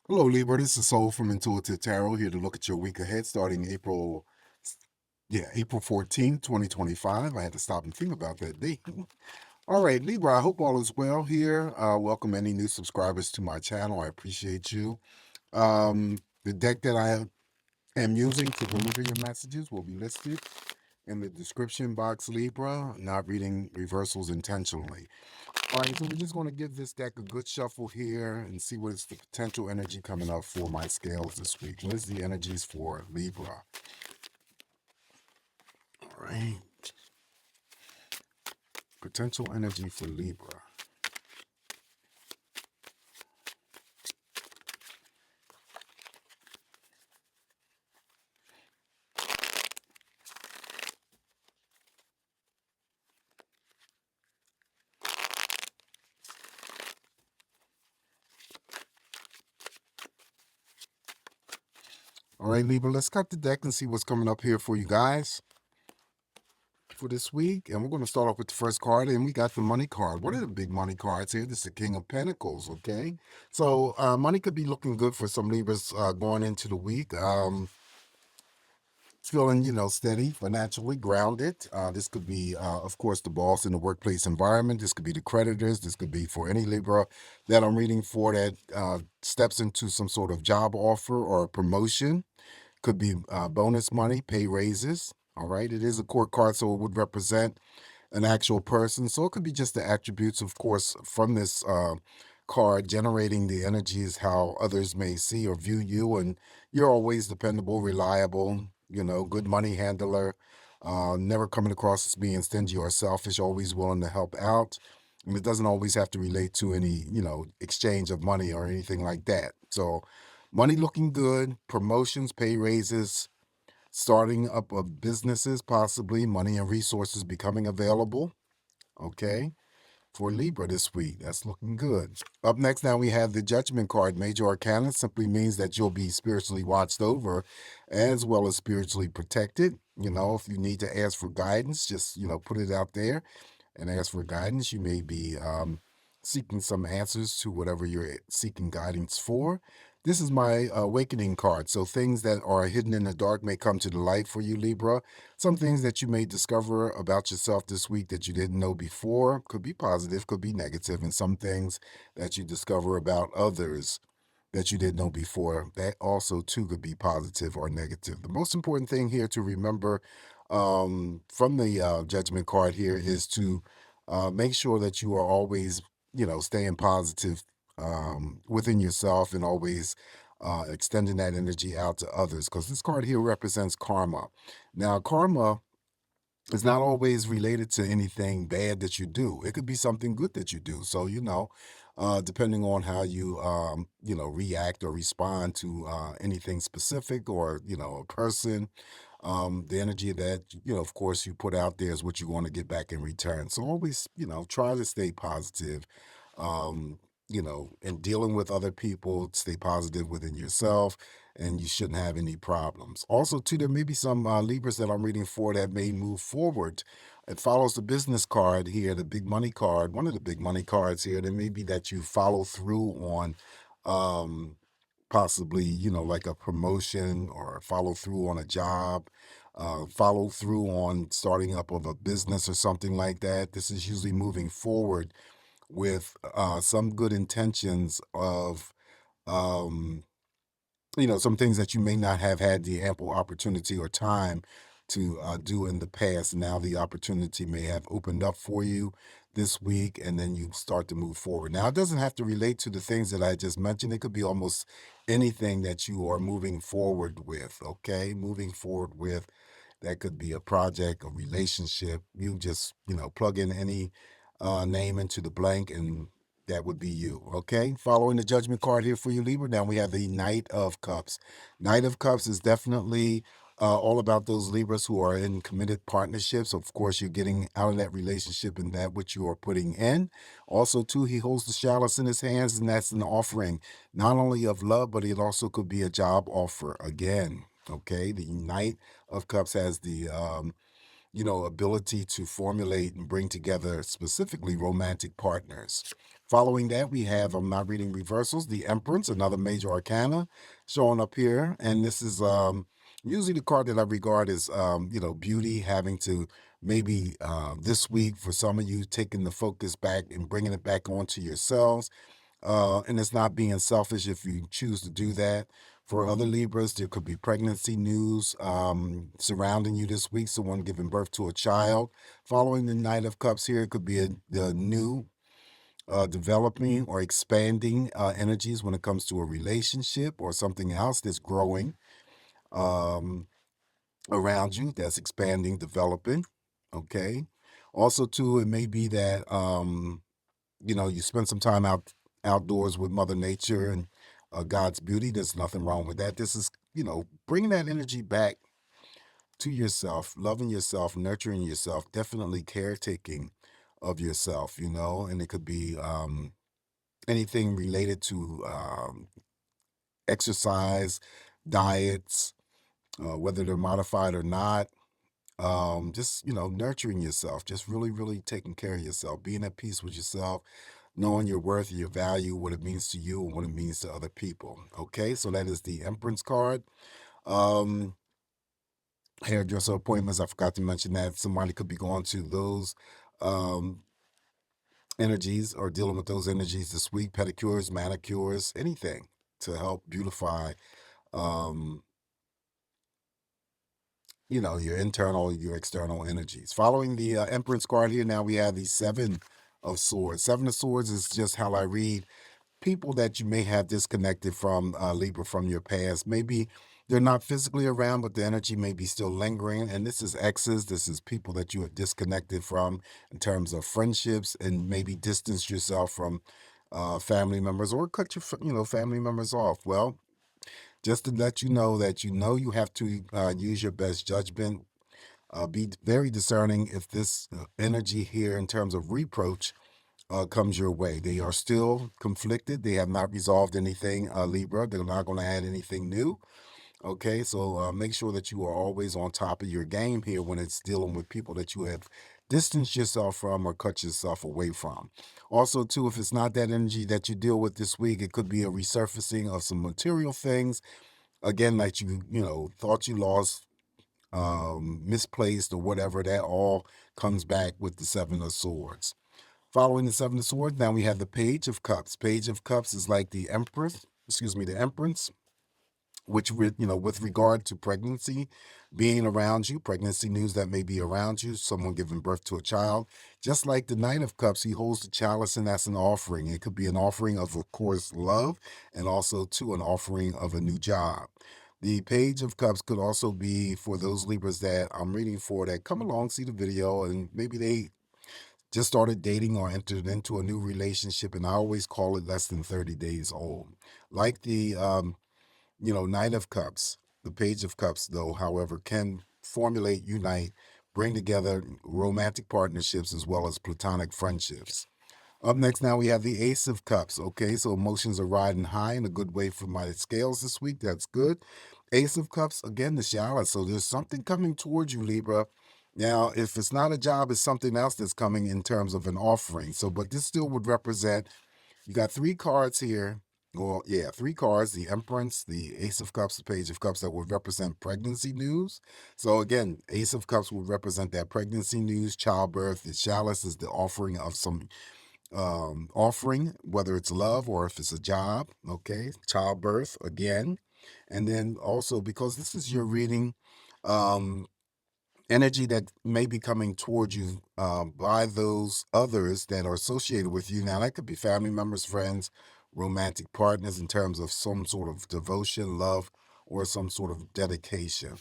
Hello, Libra. This is Soul from Intuitive Tarot here to look at your week ahead starting April 14th, 2025. I had to stop and think about that date. All right, Libra, I hope all is well here. Welcome any new subscribers to my channel. I appreciate you. The deck that I am using to deliver your messages will be listed in the description box, Libra. Not reading reversals intentionally. All right, so we're just going to give this deck a good shuffle here and see what is the potential energy coming up for my scales this week. What is the energies for Libra? All right, potential energy for Libra. All right, Libra, let's cut the deck and see what's coming up here for you guys for this week. And we're going to start off with the first card, and we got the money card. What are the big money cards here? This is the King of Pentacles, okay? So money could be looking good for some Libras going into the week. Feeling, steady, financially grounded. This could be, of course, the boss in the workplace environment. This could be the creditors. This could be for any Libra that I'm reading for that steps into some sort of job offer or promotion. Could be bonus money, pay raises. All right. It is a court card, so it would represent an actual person. So it could be just the attributes, of course, from this card generating the energies how others may see or view you. And you're always dependable, reliable, good money handler, never coming across as being stingy or selfish, always willing to help out. And it doesn't always have to relate to any, exchange of money or anything like that. So money looking good, promotions, pay raises, starting up of businesses, possibly money and resources becoming available. Okay, for Libra this week. That's looking good. Up next, now we have the Judgment card. Major Arcana simply means that you'll be spiritually watched over as well as spiritually protected. If you need to ask for guidance, just, put it out there and ask for guidance. You may be seeking some answers to whatever you're seeking guidance for. This is my awakening card. So things that are hidden in the dark may come to the light for you, Libra. Some things that you may discover about yourself this week that you didn't know before could be positive, could be negative, and some things that you discover about others that you didn't know before, that also too could be positive or negative. The most important thing here to remember from the judgment card here is to make sure that you are always, staying positive within yourself and always extending that energy out to others, because this card here represents karma. Now, karma is not always related to anything bad that you do. It could be something good that you do. So, depending on how you, react or respond to anything specific or, a person, the energy that, of course, you put out there is what you want to get back in return. So always, try to stay positive. In dealing with other people, stay positive within yourself, and you shouldn't have any problems. Also, too, there may be some Libras that I'm reading for that may move forward. It follows the business card here, the big money card, one of the big money cards here. There may be that you follow through on possibly, like a promotion or follow through on a job, follow through on starting up of a business or something like that. This is usually moving forward with some good intentions of some things that you may not have had the ample opportunity or time to do in the past. Now the opportunity may have opened up for you this week, and then you start to move forward. Now, it doesn't have to relate to the things that I just mentioned. It could be almost anything that you are moving forward with, okay? Moving forward with. That could be a project, a relationship. You just, plug in any name into the blank, and that would be you. Okay. Following the judgment card here for you, Libra. Now we have the Knight of Cups. Knight of Cups is definitely all about those Libras who are in committed partnerships. Of course, you're getting out of that relationship and that which you are putting in. Also, too, he holds the chalice in his hands, and that's an offering not only of love, but it also could be a job offer again. Okay. The Knight of Cups has the ability to formulate and bring together specifically romantic partners. Following that, we have, I'm not reading reversals, the Empress, another major arcana showing up here. And this is usually the card that I regard as, beauty, having to maybe this week for some of you taking the focus back and bringing it back onto yourselves. And it's not being selfish if you choose to do that. For other Libras, there could be pregnancy news surrounding you this week, someone giving birth to a child. Following the Knight of Cups here, it could be the new developing or expanding energies when it comes to a relationship or something else that's growing around you, that's expanding, developing. Okay. Also, too, it may be that you spend some time outdoors with Mother Nature and God's beauty. There's nothing wrong with that. This is, bringing that energy back to yourself, loving yourself, nurturing yourself, definitely caretaking of yourself, and it could be anything related to exercise, diets, whether they're modified or not. Just, nurturing yourself, just really, really taking care of yourself, being at peace with yourself, knowing your worth, your value, what it means to you, and what it means to other people. Okay, so that is the Empress card. Hairdresser appointments, I forgot to mention that. Somebody could be going to those energies or dealing with those energies this week. Pedicures, manicures, anything to help beautify your internal, your external energies. Following the Empress card here, now we have the Seven of Swords. Seven of Swords is just how I read people that you may have disconnected from, Libra, from your past. Maybe they're not physically around, but the energy may be still lingering. And this is exes. This is people that you have disconnected from in terms of friendships, and maybe distanced yourself from family members, or cut your family members off. Well, just to let you know that you have to use your best judgment. Be very discerning if this energy here in terms of reproach comes your way. They are still conflicted. They have not resolved anything, Libra. They're not going to add anything new. Okay, so make sure that you are always on top of your game here when it's dealing with people that you have distanced yourself from or cut yourself away from. Also, too, if it's not that energy that you deal with this week, it could be a resurfacing of some material things. Again, like thought you lost, misplaced, or whatever. That all comes back with the Seven of Swords. Following the Seven of Swords, now we have the Page of Cups. Page of Cups is like the the Empress, which with regard to pregnancy being around you, pregnancy news that may be around you, someone giving birth to a child. Just like the Knight of Cups, he holds the chalice, and that's an offering. It could be an offering of course, love, and also to an offering of a new job. The Page of Cups could also be for those Libras that I'm reading for, that come along, see the video, and maybe they just started dating or entered into a new relationship, and I always call it less than 30 days old. Like the Knight of Cups, the Page of Cups, though, however, can formulate, unite, bring together romantic partnerships as well as platonic friendships. Up next, now we have the Ace of Cups. Okay, so emotions are riding high in a good way for my scales this week. That's good. Ace of Cups, again, the shower. So there's something coming towards you, Libra. Now, if it's not a job, it's something else that's coming in terms of an offering. So, but this still would represent, you got three cards here. Well, yeah, three cards: the Empress, the Ace of Cups, the Page of Cups, that would represent pregnancy news. So again, Ace of Cups would represent that pregnancy news, childbirth. The chalice is the offering of some offering, whether it's love or if it's a job. Okay, childbirth again. And then also, because this is your reading, energy that may be coming towards you by those others that are associated with you. Now, that could be family members, friends, romantic partners, in terms of some sort of devotion, love, or some sort of dedication.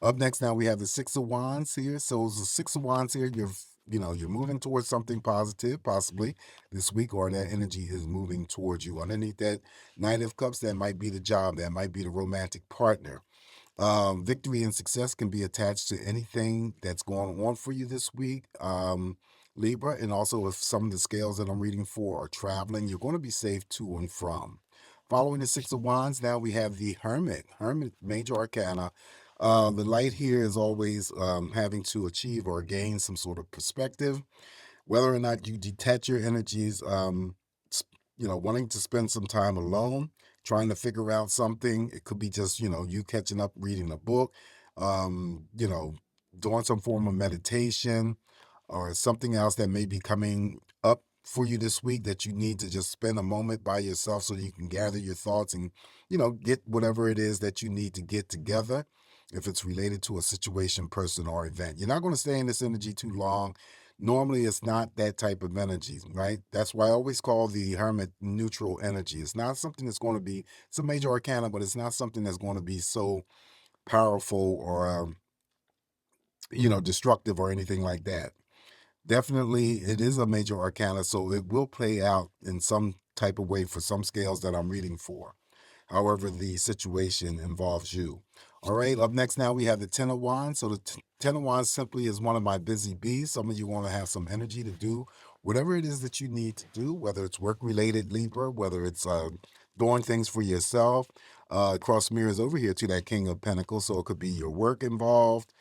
Up next, now we have the Six of Wands here. So the Six of Wands here, you're moving towards something positive, possibly this week, or that energy is moving towards you. Underneath that Knight of Cups, that might be the job, that might be the romantic partner. Victory and success can be attached to anything that's going on for you this week, Libra. And also, if some of the scales that I'm reading for are traveling, you're going to be safe to and from. Following the Six of Wands, now we have the Hermit. Hermit, major arcana. The light here is always having to achieve or gain some sort of perspective. Whether or not you detach your energies, wanting to spend some time alone, trying to figure out something. It could be just, you catching up, reading a book, doing some form of meditation or something else that may be coming up for you this week that you need to just spend a moment by yourself so that you can gather your thoughts and, get whatever it is that you need to get together. If it's related to a situation, person, or event, you're not going to stay in this energy too long. Normally, it's not that type of energy, right? That's why I always call the hermit neutral energy. It's not something that's going to be, it's a major arcana, but it's not something that's going to be so powerful or, destructive or anything like that. Definitely, it is a major arcana, so it will play out in some type of way for some scales that I'm reading for. However, the situation involves you. All right, up next now we have the Ten of Wands. So the Ten of Wands simply is one of my busy bees. Some of you want to have some energy to do whatever it is that you need to do, whether it's work-related, Libra, whether it's doing things for yourself. Cross mirrors over here to that King of Pentacles, so it could be your work involved,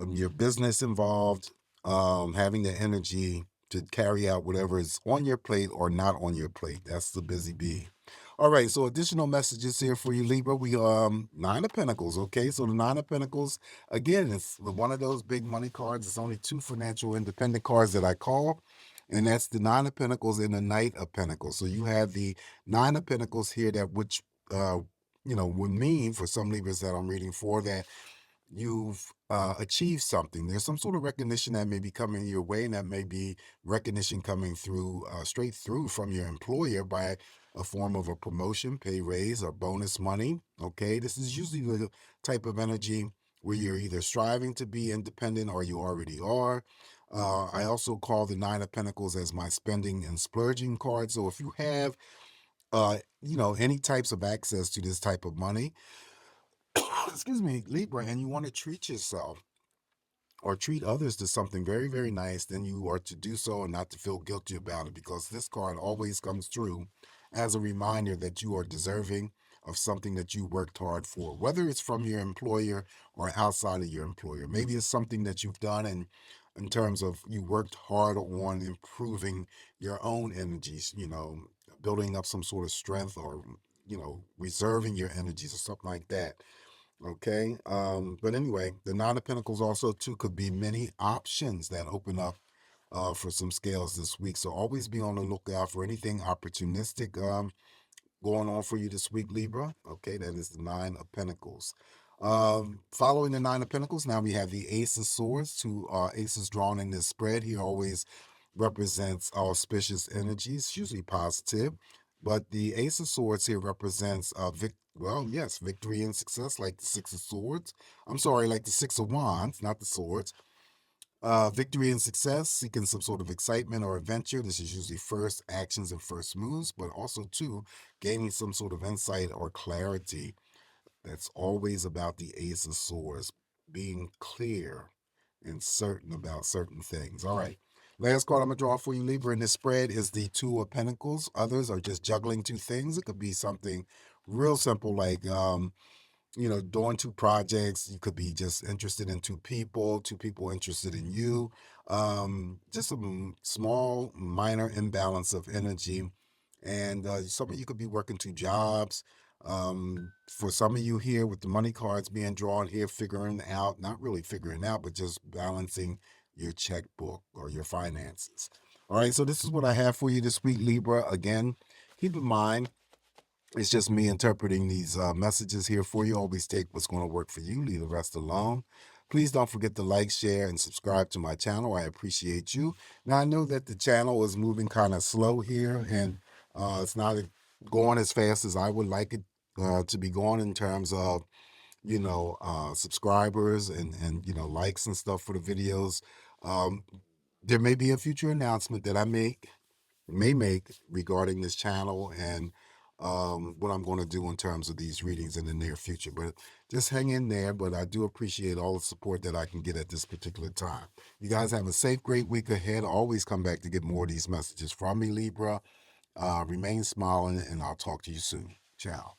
your business involved, having the energy to carry out whatever is on your plate or not on your plate. That's the busy bee. All right, so additional messages here for you, Libra. We Nine of Pentacles. Okay, so the Nine of Pentacles, again, it's one of those big money cards. It's only two financial independent cards that I call, and that's the Nine of Pentacles and the Knight of Pentacles. So you have the Nine of Pentacles here, that which would mean for some Libras that I'm reading for that you've achieved something. There's some sort of recognition that may be coming your way, and that may be recognition coming through straight through from your employer by a form of a promotion, pay raise, or bonus money. Okay, this is usually the type of energy where you're either striving to be independent or you already are. I also call the Nine of Pentacles as my spending and splurging card. So if you have any types of access to this type of money, excuse me, Libra, and you want to treat yourself or treat others to something very, very nice, then you are to do so and not to feel guilty about it, because this card always comes through as a reminder that you are deserving of something that you worked hard for, whether it's from your employer or outside of your employer. Maybe it's something that you've done and in terms of you worked hard on improving your own energies, building up some sort of strength or, reserving your energies or something like that. Okay. But anyway, the Nine of Pentacles also too could be many options that open up for some scales this week. So always be on the lookout for anything opportunistic going on for you this week, Libra. Okay, that is the Nine of Pentacles. Following the Nine of Pentacles, now we have the Ace of Swords. Two aces drawn in this spread. He always represents auspicious energies, usually positive. But the Ace of Swords here represents victory and success, like the Six of Swords. I'm sorry, like the Six of Wands, not the swords. Victory and success, seeking some sort of excitement or adventure. This is usually first actions and first moves, but also too gaining some sort of insight or clarity. That's always about the Ace of Swords, being clear and certain about certain things. All right. Last card I'm going to draw for you, Libra, in this spread is the Two of Pentacles. Others are just juggling two things. It could be something real simple like, doing two projects. You could be just interested in two people interested in you. Just a small, minor imbalance of energy. And some of you could be working two jobs. For some of you here with the money cards being drawn here, figuring out, not really figuring out, but just balancing your checkbook or your finances. All right, so this is what I have for you this week, Libra. Again, keep in mind, it's just me interpreting these messages here for you. Always take what's going to work for you, leave the rest alone. Please don't forget to like, share, and subscribe to my channel. I appreciate you. Now, I know that the channel is moving kind of slow here, and it's not going as fast as I would like it to be going in terms of, subscribers and likes and stuff for the videos. Um, there may be a future announcement that I may make regarding this channel and what I'm going to do in terms of these readings in the near future. But just hang in there. But I do appreciate all the support that I can get at this particular time. You guys have a safe, great week ahead. Always come back to get more of these messages from me, Libra. Remain smiling, and I'll talk to you soon. Ciao.